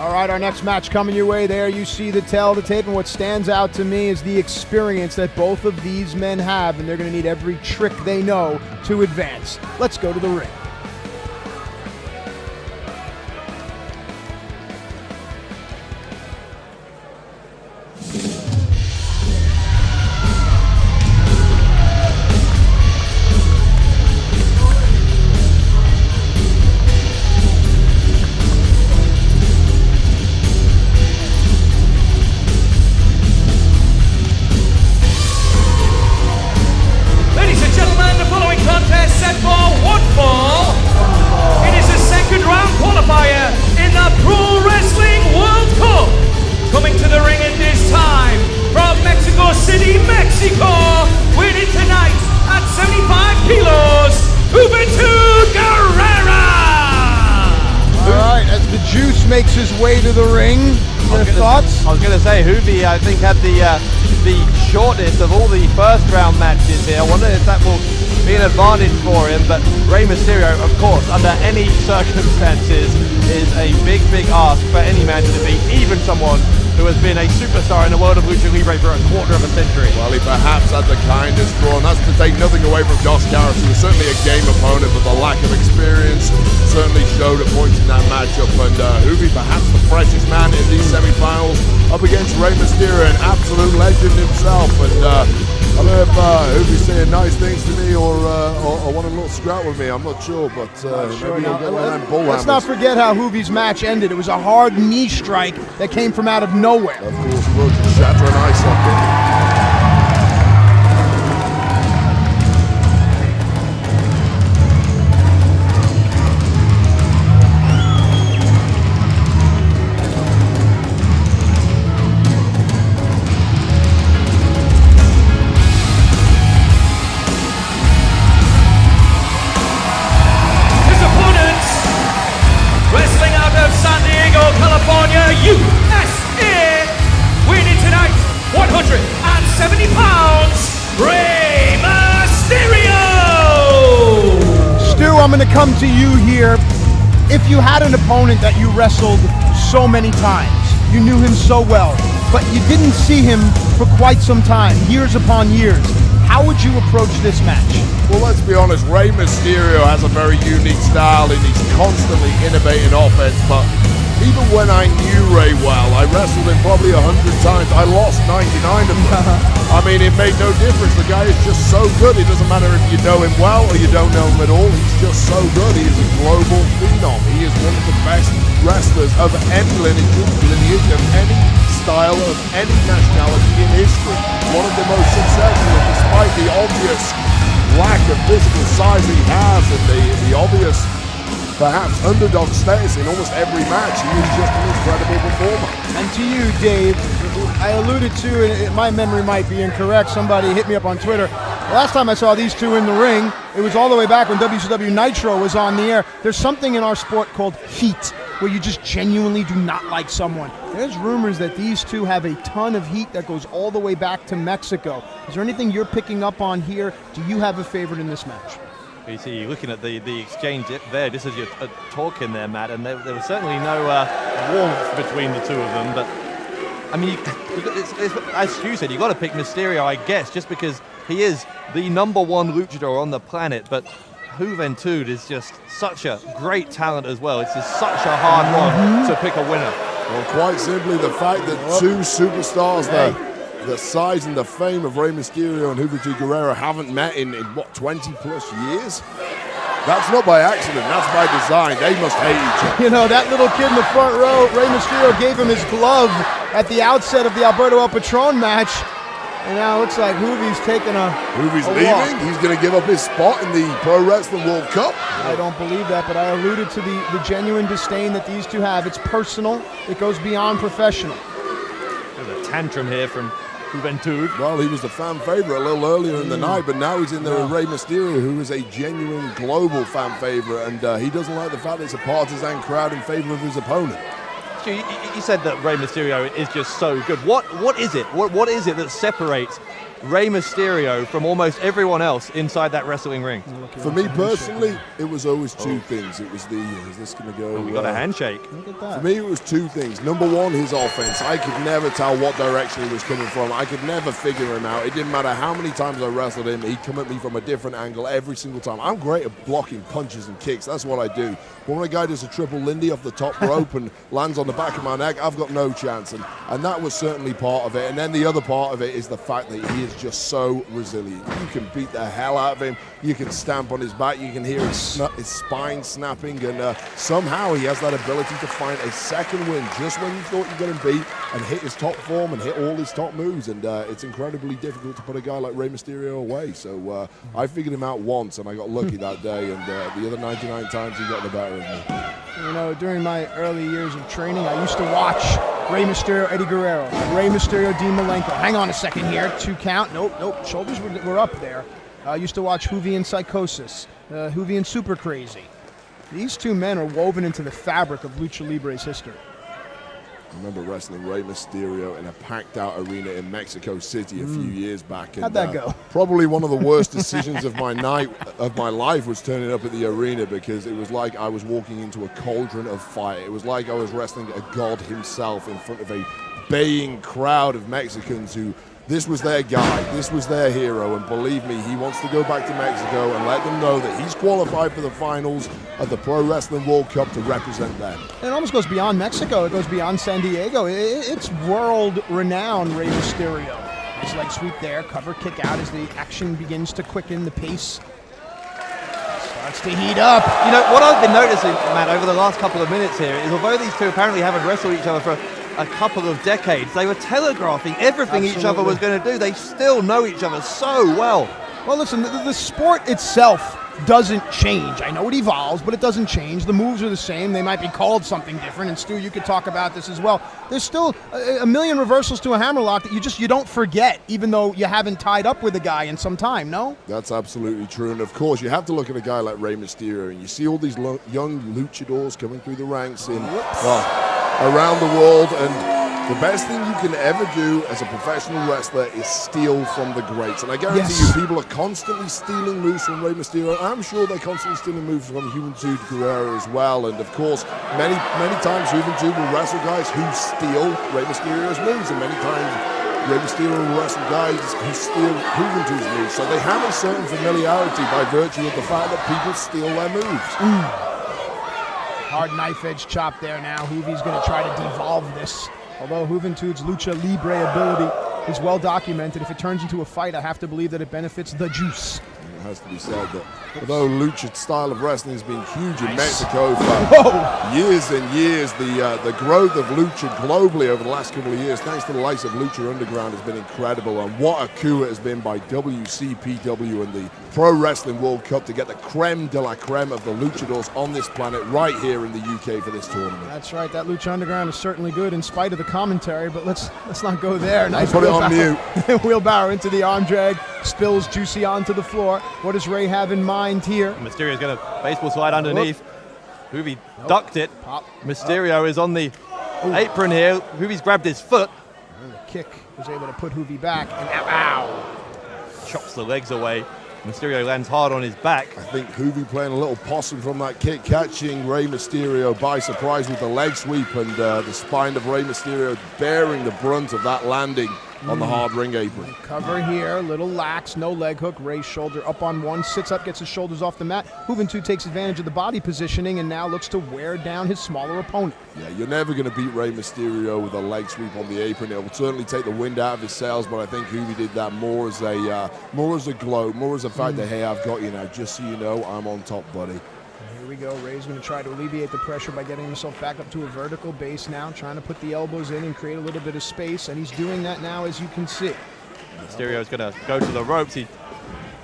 All right, our next match coming your way. There you see the tail of the tape, and what stands out to me is the experience that both of these men have, and they're going to need every trick they know to advance. Let's go to the ring. Winning tonight at 75 kilos, Juventud Guerrera! All right, as the juice makes his way to the ring, your thoughts? I was going to say, Juvi, I think, had the shortest of all the first round matches here. I wonder if that will be an advantage for him, but Rey Mysterio, of course, under any circumstances, is a big, big ask for any man to defeat, even someone who has been a superstar in the world of Lucha Libre for a quarter of a century. Well, he perhaps had the kindest draw, and that's to take nothing away from Dos Caras, who was certainly a game opponent, but the lack of experience certainly showed at points in that matchup. And Juvi, perhaps the freshest man in these semi-finals, up against Rey Mysterio, an absolute legend himself. And I don't know if Juvi's saying nice things to me or want a little scrap with me. I'm not sure, but maybe he'll get one of them bull Let's not forget how Juvi's match ended. It was a hard knee strike that came from out of nowhere. Of course, he will just shatter an eye socket. California, USA, winning tonight 170 pounds, Rey Mysterio! Stu, I'm going to come to you here. If you had an opponent that you wrestled so many times, you knew him so well, but you didn't see him for quite some time, years upon years, how would you approach this match? Well, let's be honest, Rey Mysterio has a very unique style and he's constantly innovating offense, but even when I knew Rey well, I wrestled him probably 100 times. I lost 99 of them. I mean, it made no difference. The guy is just so good. It doesn't matter if you know him well or you don't know him at all. He's just so good. He is a global phenom. He is one of the best wrestlers of any lineage of any style, of any nationality in history. One of the most successful, and despite the obvious lack of physical size he has and the obvious perhaps underdog status in almost every match, he is just an incredible performer. And to you, Dave, I alluded to, and my memory might be incorrect, somebody hit me up on Twitter. The last time I saw these two in the ring, it was all the way back when WCW Nitro was on the air. There's something in our sport called heat, where you just genuinely do not like someone. There's rumors that these two have a ton of heat that goes all the way back to Mexico. Is there anything you're picking up on here? Do you have a favorite in this match? You see, you're looking at the exchange there, just as you're talking there, Matt, and there was certainly no warmth between the two of them, but I mean, as you said, you've got to pick Mysterio, I guess, just because he is the #1 luchador on the planet, but Juventud is just such a great talent as well. It's just such a hard one to pick a winner. Well, quite simply, the fact that two superstars there, the size and the fame of Rey Mysterio and Juventud Guerrera haven't met in what, 20 plus years? That's not by accident, that's by design. They must hate each other. You know, that little kid in the front row, Rey Mysterio gave him his glove at the outset of the Alberto El Patron match. And now it looks like Juvi's taking Juvi's a leaving? walk. He's going to give up his spot in the Pro Wrestling World Cup? I don't believe that, but I alluded to the genuine disdain that these two have. It's personal. It goes beyond professional. There's a tantrum here from Juventud. Well, he was the fan favorite a little earlier in the night, but now he's in there with Rey Mysterio, who is a genuine global fan favorite, and he doesn't like the fact that it's a partisan crowd in favor of his opponent. You said that Rey Mysterio is just so good. What is it? What is it that separates Rey Mysterio from almost everyone else inside that wrestling ring. For me personally, it was always two things. It was the, is this going to go? Oh, we got a handshake. Look at that. For me, it was two things. Number one, his offense. I could never tell what direction he was coming from. I could never figure him out. It didn't matter how many times I wrestled him. He'd come at me from a different angle every single time. I'm great at blocking punches and kicks. That's what I do. But when a guy does a triple Lindy off the top rope and lands on the back of my neck, I've got no chance. And that was certainly part of it. And then the other part of it is the fact that he is just so resilient. You can beat the hell out of him. You can stamp on his back. You can hear his spine snapping. And somehow he has that ability to find a second win just when you thought you got him beat and hit his top form and hit all his top moves. And it's incredibly difficult to put a guy like Rey Mysterio away. So I figured him out once, and I got lucky that day. And the other 99 times he got the better of me. You know, during my early years of training, I used to watch Rey Mysterio, Eddie Guerrero, Rey Mysterio, Dean Malenko. Hang on a second here. 2 count. Nope. Shoulders were up there. I used to watch Juventud and Psychosis, Juventud and Super Crazy. These two men are woven into the fabric of Lucha Libre's history. I remember wrestling Rey Mysterio in a packed-out arena in Mexico City a few years back. And, how'd that go? Probably one of the worst decisions of my life was turning up at the arena, because it was like I was walking into a cauldron of fire. It was like I was wrestling a god himself in front of a baying crowd of Mexicans who, this was their guy, this was their hero, and believe me, he wants to go back to Mexico and let them know that he's qualified for the finals of the Pro Wrestling World Cup to represent them. It almost goes beyond Mexico. It goes beyond San Diego. It's world-renowned Rey Mysterio. Nice leg sweep there, cover kick out as the action begins to quicken, the pace starts to heat up. You know, what I've been noticing, Matt, over the last couple of minutes here is although these two apparently haven't wrestled each other for a couple of decades, they were telegraphing everything each other was going to do. They still know each other so well. Well, listen, the sport itself doesn't change. I know it evolves, but it doesn't change. The moves are the same. They might be called something different. And Stu, you could talk about this as well. There's still a million reversals to a hammerlock that you don't forget, even though you haven't tied up with a guy in some time, no? That's absolutely true. And of course, you have to look at a guy like Rey Mysterio, and you see all these young luchadors coming through the ranks around the world. And the best thing you can ever do as a professional wrestler is steal from the greats. And I guarantee you, people are constantly stealing moves from Rey Mysterio. I'm sure they're constantly stealing moves from Juventud Guerrera as well. And of course, many times Juventud will wrestle guys who steal Rey Mysterio's moves. And many times Rey Mysterio will wrestle guys who steal Juventud's moves. So they have a certain familiarity by virtue of the fact that people steal their moves. Hard knife edge chop there now. Juvi's going to try to devolve this. Although Juventud's Lucha Libre ability is well documented, if it turns into a fight, I have to believe that it benefits the juice. It has to be said that although Lucha's style of wrestling has been huge in Mexico for years and years, the growth of Lucha globally over the last couple of years, thanks to the likes of Lucha Underground, has been incredible. And what a coup it has been by WCPW and the Pro Wrestling World Cup to get the creme de la creme of the luchadors on this planet right here in the UK for this tournament. That's right. That Lucha Underground is certainly good in spite of the commentary, but let's not go there. Nice put it on mute. Wheelbarrow into the arm drag, spills Juicy onto the floor. What does Rey have in mind here? Mysterio's going to baseball slide underneath. Juvi ducked it. Pop. Mysterio is on the apron here. Juvi's grabbed his foot. And the kick was able to put Juvi back, and ow! Chops the legs away. Mysterio lands hard on his back. I think Juvi playing a little possum from that kick, catching Rey Mysterio by surprise with the leg sweep, and the spine of Rey Mysterio bearing the brunt of that landing on the hard ring apron. Cover here, little lax, no leg hook. Rey's shoulder up on one, sits up, gets his shoulders off the mat. Juventud takes advantage of the body positioning and now looks to wear down his smaller opponent. Yeah, you're never going to beat Rey Mysterio with a leg sweep on the apron. It will certainly take the wind out of his sails, but I think Juvi did that more as a glow, more as a fact that, hey, I've got you now. Just so you know, I'm on top, buddy. Here we go. Rey's going to try to alleviate the pressure by getting himself back up to a vertical base now, trying to put the elbows in and create a little bit of space, and he's doing that now, as you can see. Mysterio's going to go to the ropes. He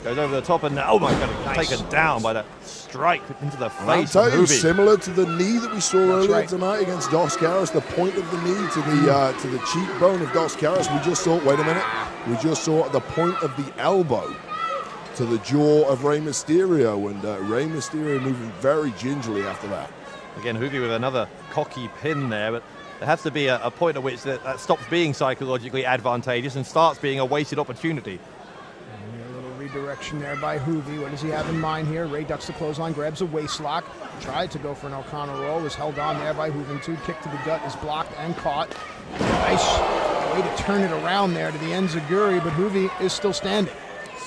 goes over the top, and now, oh my God, taken down by that strike into the face. I'll tell you, Juvi. similar to the knee that we saw earlier tonight against Dos Caras, the point of the knee to the cheekbone of Dos Caras. We just saw, wait a minute, we just saw the point of the elbow to the jaw of Rey Mysterio, and Rey Mysterio moving very gingerly after that. Again, Juvi with another cocky pin there, but there has to be a point at which that stops being psychologically advantageous and starts being a wasted opportunity. direction there by Juventud. What does he have in mind here? Ray ducks the clothesline, grabs a waist lock, tried to go for an O'Connor roll, was held on there by Juventud. Kick to the gut is blocked and caught. Nice way to turn it around there to the enziguri, but Juventud is still standing.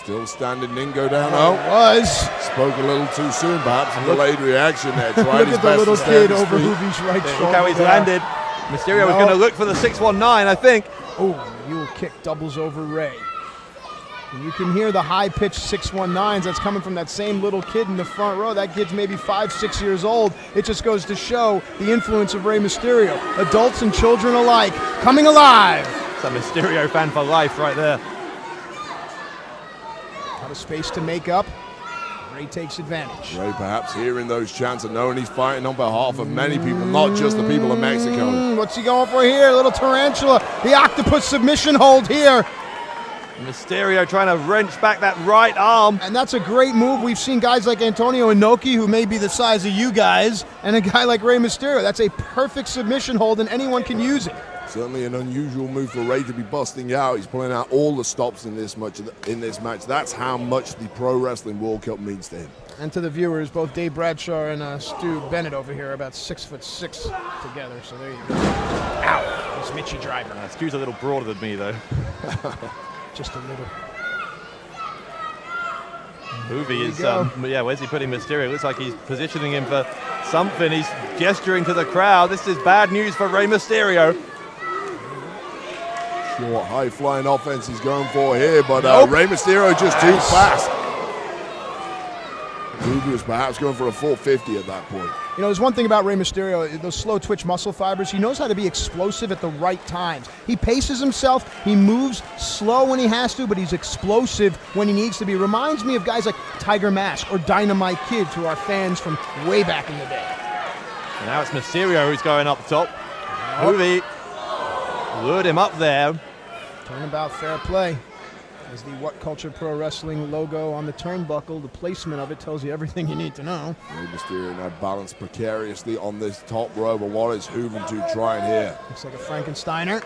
Still standing, didn't go down. Oh, was. Spoke a little too soon, perhaps. A delayed reaction there. Tried Look his at the best little to stand kid his over feet. Juventud's right shoulder. Look how he's there. landed. Mysterio was going to look for the 619, I think. Oh, mule kick doubles over Ray. And you can hear the high-pitched 619s that's coming from that same little kid in the front row. That kid's maybe 5, 6 years old. It just goes to show the influence of Rey Mysterio. Adults and children alike coming alive. It's a Mysterio fan for life right there. Out of space to make up. Ray takes advantage. Ray perhaps hearing those chants and knowing he's fighting on behalf of many people, not just the people of Mexico. What's he going for here? A little tarantula. The octopus submission hold here. Mysterio trying to wrench back that right arm. And that's a great move. We've seen guys like Antonio Inoki, who may be the size of you guys, and a guy like Rey Mysterio. That's a perfect submission hold, and anyone can use it. Certainly an unusual move for Ray to be busting out. He's pulling out all the stops in this match. That's how much the Pro Wrestling World Cup means to him. And to the viewers, both Dave Bradshaw and Stu Bennett over here are about 6'6" together. So there you go. Ow! It's Mitchie driving. Stu's a little broader than me, though. Just a little. Juventud is, yeah, where's he putting Mysterio? Looks like he's positioning him for something. He's gesturing to the crowd. This is bad news for Rey Mysterio. Short, high-flying offense he's going for here, but Rey Mysterio just too fast. Juventud was perhaps going for a 450 at that point. You know, there's one thing about Rey Mysterio, those slow twitch muscle fibers. He knows how to be explosive at the right times. He paces himself. He moves slow when he has to, but he's explosive when he needs to be. Reminds me of guys like Tiger Mask or Dynamite Kid, to our fans from way back in the day. And now it's Mysterio who's going up top. Juventud lured him up there. Turnabout fair play. As the What Culture Pro Wrestling logo on the turnbuckle, the placement of it tells you everything you need to know. Rey Mysterio now balanced precariously on this top row, but what is Juventud trying here? Looks like a Frankensteiner.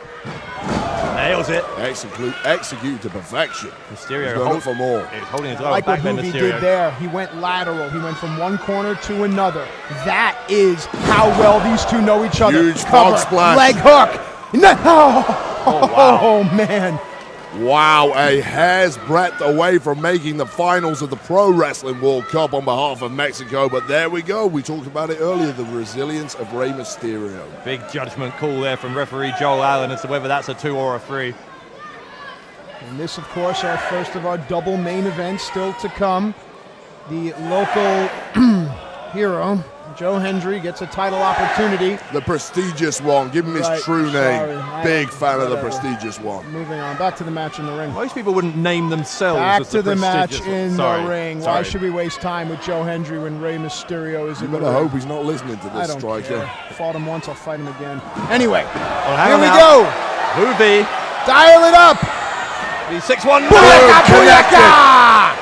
Nails it. Execute to perfection. Mysterio going for more. He's holding his I like what back Juventud Mysterio. did there. He went lateral. He went from one corner to another. That is how well these two know each other. Huge frog splash. Leg hook. No. Oh, man. Wow, a hair's breadth away from making the finals of the Pro Wrestling World Cup on behalf of Mexico, but there we go. We talked about it earlier, the resilience of Rey Mysterio. Big judgment call there from referee Joel Allen as to whether that's a 2 or a 3. And this, of course, our first of our double main events still to come. The local hero, Joe Hendry, gets a title opportunity. The prestigious one. Give him his true name. Big fan of the prestigious one. Moving on. Back to the match in the ring. Most people wouldn't name themselves Back as to the match prestigious in one. the ring. Why should we waste time with Joe Hendry when Rey Mysterio is in the You ring? better hope he's not listening to I this don't striker. care. Fought him once, I'll fight him again. Anyway, Well, here we go. Juventud. Dial it up. The 619. Booyaka!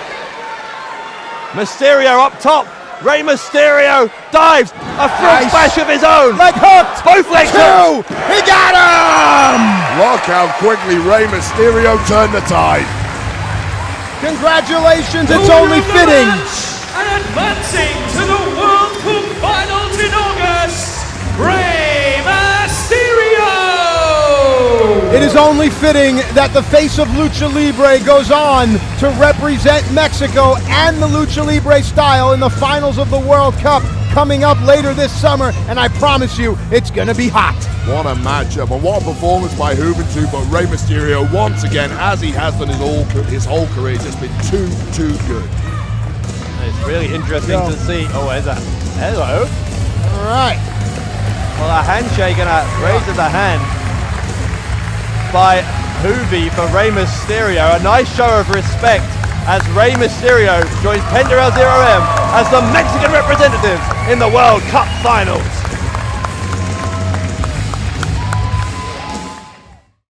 Mysterio up top. Rey Mysterio dives. A front Nice. splash of his own. Leg hooked. Both legs hooked. 2. He got him. Look how quickly Rey Mysterio turned the tide. Congratulations. It's Winner only of the fitting. match and advancing to the World Cup Finals in August, Rey Mysterio! It is only fitting that the face of Lucha Libre goes on to represent Mexico and the Lucha Libre style in the finals of the World Cup coming up later this summer, and I promise you, it's gonna be hot. What a matchup and what a performance by Juventud, but Rey Mysterio once again, as he has done his whole career, just been too good. It's really interesting to see. Oh, there's a hello. All right. Well, a handshake and a raise of the hand by Juventud for Rey Mysterio. A nice show of respect as Rey Mysterio joins Penta El Zero M as the Mexican representatives in the World Cup Finals.